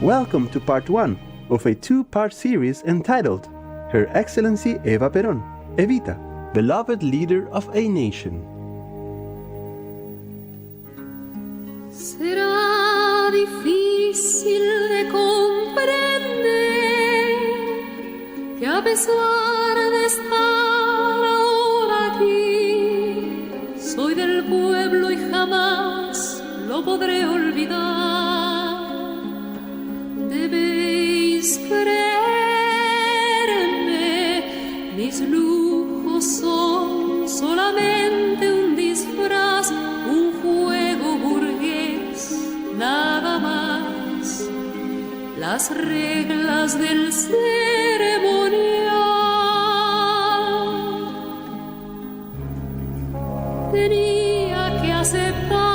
Welcome to part 1 of a 2-part series entitled Her Excellency Eva Perón, Evita, beloved leader of a nation. Será difícil de comprender que a pesar de estar ahora aquí, soy del pueblo y jamás lo podré olvidar. Debéis creerme, mis lujos son solamente un disfraz, un juego burgués, nada más. Las reglas del ceremonial tenía que aceptar.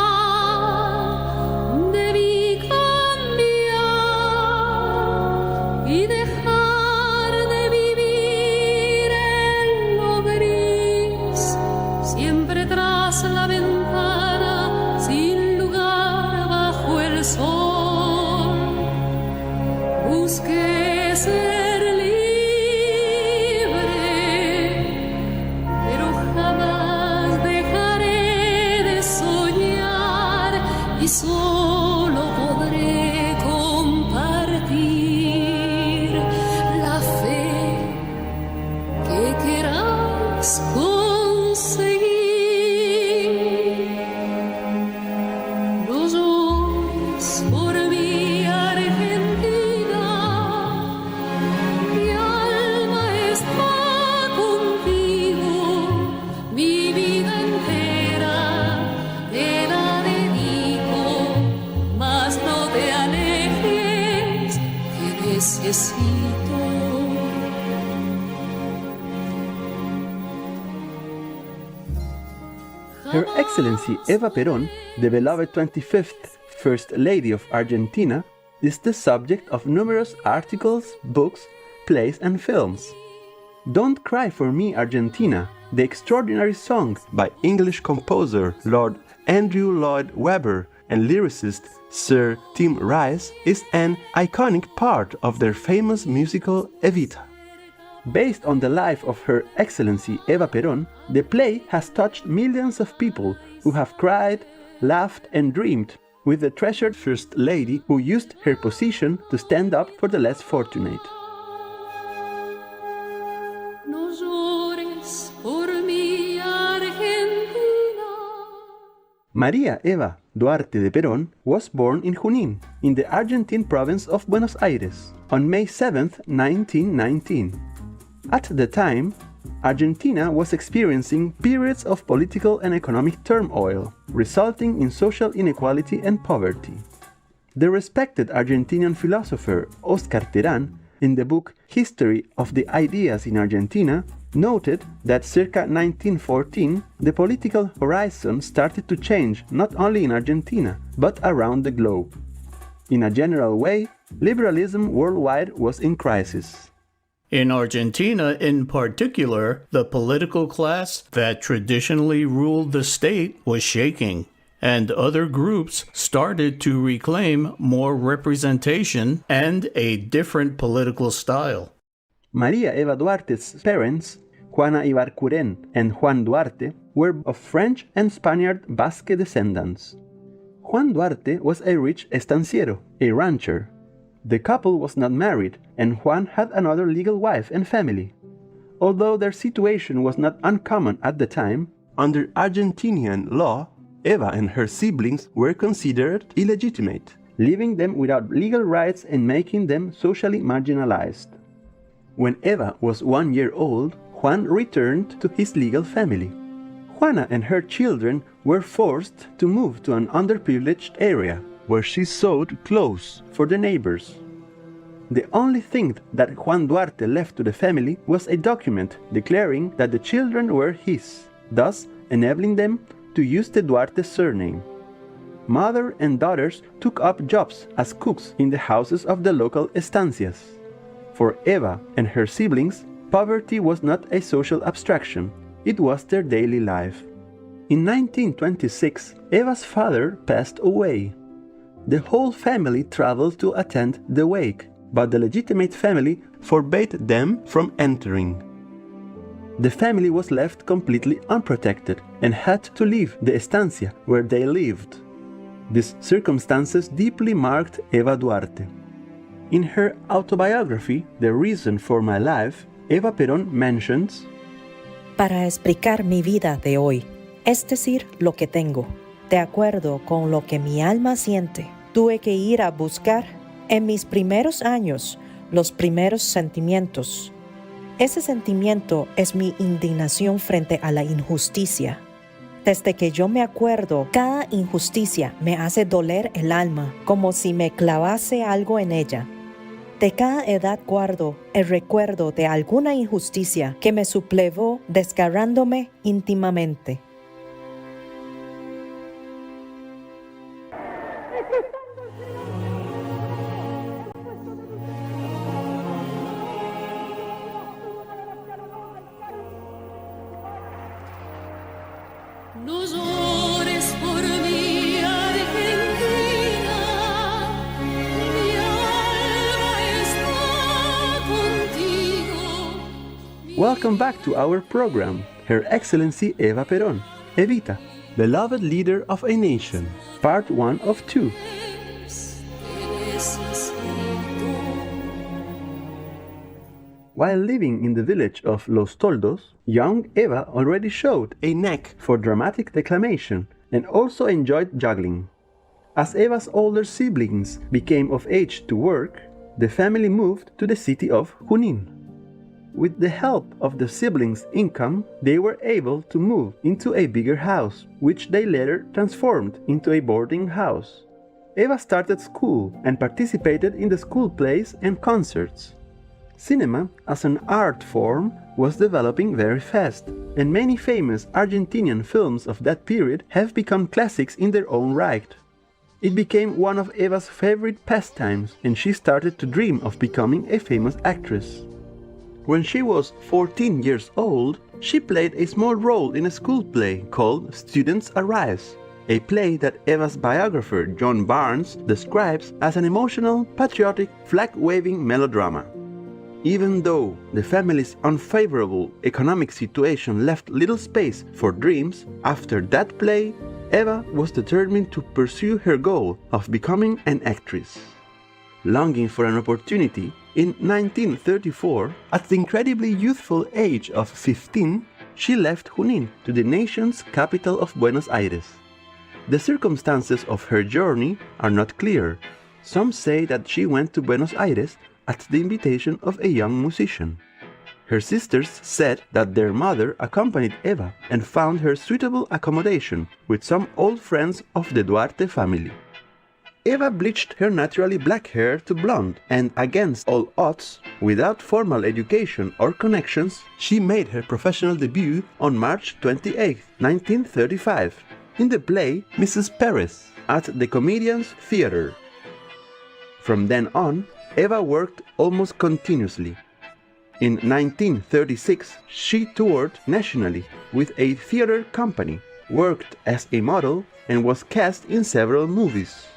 Her Excellency Eva Perón, the beloved 25th First Lady of Argentina, is the subject of numerous articles, books, plays and films. Don't Cry for Me, Argentina, the extraordinary song by English composer Lord Andrew Lloyd Webber and lyricist Sir Tim Rice, is an iconic part of their famous musical Evita. Based on the life of Her Excellency Eva Perón, the play has touched millions of people who have cried, laughed and dreamed with the treasured First Lady who used her position to stand up for the less fortunate. María Eva Duarte de Perón was born in Junín, in the Argentine province of Buenos Aires, on May 7, 1919. At the time, Argentina was experiencing periods of political and economic turmoil, resulting in social inequality and poverty. The respected Argentinian philosopher Oscar Terán, in the book History of the Ideas in Argentina, noted that circa 1914, the political horizon started to change not only in Argentina, but around the globe. In a general way, liberalism worldwide was in crisis. In Argentina, in particular, the political class that traditionally ruled the state was shaking, and other groups started to reclaim more representation and a different political style. María Eva Duarte's parents, Juana Ibarcuren and Juan Duarte, were of French and Spaniard Basque descendants. Juan Duarte was a rich estanciero, a rancher. The couple was not married, and Juan had another legal wife and family. Although their situation was not uncommon at the time, under Argentinian law, Eva and her siblings were considered illegitimate, leaving them without legal rights and making them socially marginalized. When Eva was 1 year old, Juan returned to his legal family. Juana and her children were forced to move to an underprivileged area, where she sewed clothes for the neighbors. The only thing that Juan Duarte left to the family was a document declaring that the children were his, thus enabling them to use the Duarte surname. Mother and daughters took up jobs as cooks in the houses of the local estancias. For Eva and her siblings, poverty was not a social abstraction, it was their daily life. In 1926, Eva's father passed away. The whole family traveled to attend the wake, but the legitimate family forbade them from entering. The family was left completely unprotected and had to leave the estancia where they lived. These circumstances deeply marked Eva Duarte. In her autobiography, The Reason for My Life, Eva Perón mentions, para explicar mi vida de hoy, es decir, lo que tengo, de acuerdo con lo que mi alma siente, tuve que ir a buscar en mis primeros años los primeros sentimientos. Ese sentimiento es mi indignación frente a la injusticia. Desde que yo me acuerdo, cada injusticia me hace doler el alma, como si me clavase algo en ella. De cada edad guardo el recuerdo de alguna injusticia que me sublevó desgarrándome íntimamente. No llores por mí, Argentina, mi alma está contigo. Welcome back to our program, Her Excellency Eva Perón, Evita, beloved leader of a nation, part 1 of 2. While living in the village of Los Toldos, young Eva already showed a knack for dramatic declamation and also enjoyed juggling. As Eva's older siblings became of age to work, the family moved to the city of Junín. With the help of the siblings' income, they were able to move into a bigger house, which they later transformed into a boarding house. Eva started school and participated in the school plays and concerts. Cinema, as an art form, was developing very fast, and many famous Argentinian films of that period have become classics in their own right. It became one of Eva's favorite pastimes, and she started to dream of becoming a famous actress. When she was 14 years old, she played a small role in a school play called Students Arise, a play that Eva's biographer John Barnes describes as an emotional, patriotic, flag-waving melodrama. Even though the family's unfavorable economic situation left little space for dreams, after that play, Eva was determined to pursue her goal of becoming an actress. Longing for an opportunity, in 1934, at the incredibly youthful age of 15, she left Junín to the nation's capital of Buenos Aires. The circumstances of her journey are not clear. Some say that she went to Buenos Aires at the invitation of a young musician. Her sisters said that their mother accompanied Eva and found her suitable accommodation with some old friends of the Duarte family. Eva bleached her naturally black hair to blonde, and against all odds, without formal education or connections, she made her professional debut on March 28, 1935, in the play Mrs. Perez at the Comedians Theatre. From then on, Eva worked almost continuously. In 1936, she toured nationally with a theater company, worked as a model, and was cast in several movies.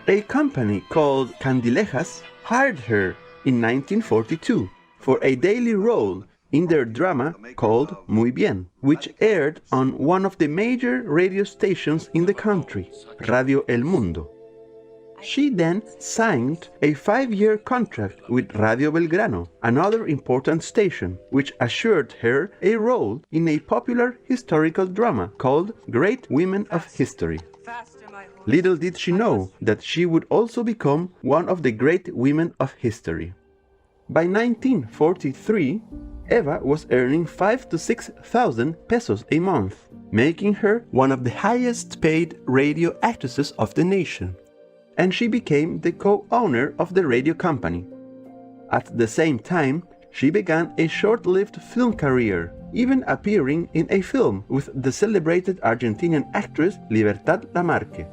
A company called Candilejas hired her in 1942 for a daily role in their drama called Muy Bien, which aired on one of the major radio stations in the country, Radio El Mundo. She then signed a 5-year contract with Radio Belgrano, another important station, which assured her a role in a popular historical drama called Great Women of History. Little did she know that she would also become one of the great women of history. By 1943, Eva was earning 5,000 to 6,000 pesos a month, making her one of the highest paid radio actresses of the nation. And she became the co-owner of the radio company. At the same time, she began a short-lived film career, even appearing in a film with the celebrated Argentinian actress Libertad Lamarque.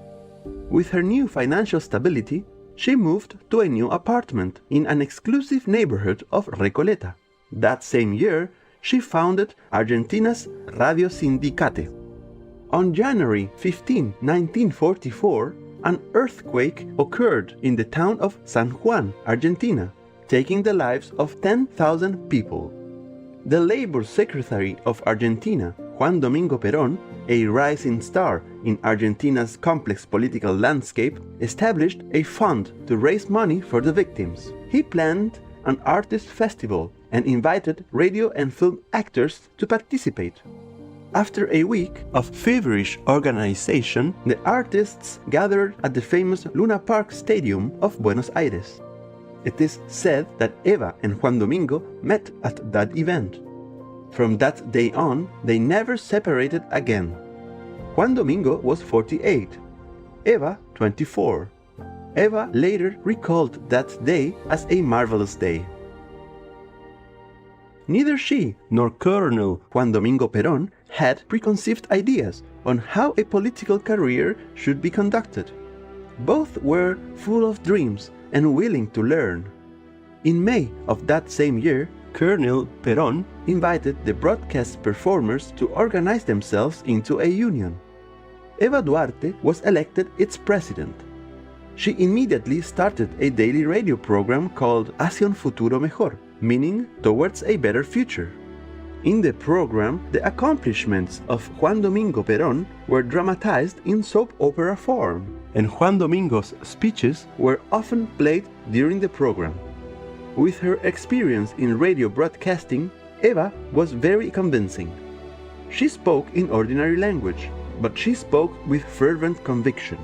With her new financial stability, she moved to a new apartment in an exclusive neighborhood of Recoleta. That same year, she founded Argentina's Radio Sindicate. On January 15, 1944, an earthquake occurred in the town of San Juan, Argentina, taking the lives of 10,000 people. The Labor Secretary of Argentina, Juan Domingo Perón, a rising star in Argentina's complex political landscape, established a fund to raise money for the victims. He planned an artist festival and invited radio and film actors to participate. After a week of feverish organization, the artists gathered at the famous Luna Park Stadium of Buenos Aires. It is said that Eva and Juan Domingo met at that event. From that day on, they never separated again. Juan Domingo was 48, Eva 24. Eva later recalled that day as a marvelous day. Neither she nor Colonel Juan Domingo Perón had preconceived ideas on how a political career should be conducted. Both were full of dreams and willing to learn. In May of that same year, Colonel Perón invited the broadcast performers to organize themselves into a union. Eva Duarte was elected its president. She immediately started a daily radio program called Hacia un futuro mejor, meaning towards a better future. In the program, the accomplishments of Juan Domingo Perón were dramatized in soap opera form, and Juan Domingo's speeches were often played during the program. With her experience in radio broadcasting, Eva was very convincing. She spoke in ordinary language, but she spoke with fervent conviction.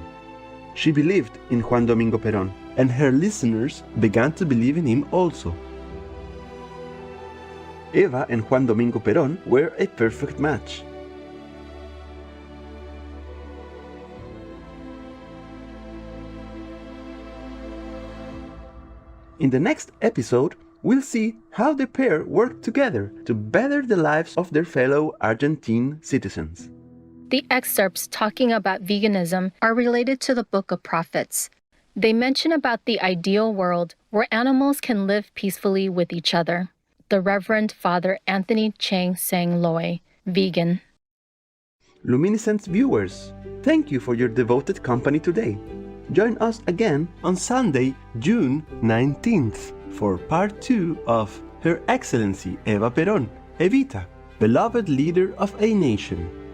She believed in Juan Domingo Perón, and her listeners began to believe in him also. Eva and Juan Domingo Perón were a perfect match. In the next episode, we'll see how the pair worked together to better the lives of their fellow Argentine citizens. The excerpts talking about veganism are related to the Book of Prophets. They mention about the ideal world where animals can live peacefully with each other. The Reverend Father Anthony Chang Sang Loy, vegan. Luminescence viewers, thank you for your devoted company today. Join us again on Sunday, June 19th for part 2 of Her Excellency Eva Perón, Evita, beloved leader of a nation.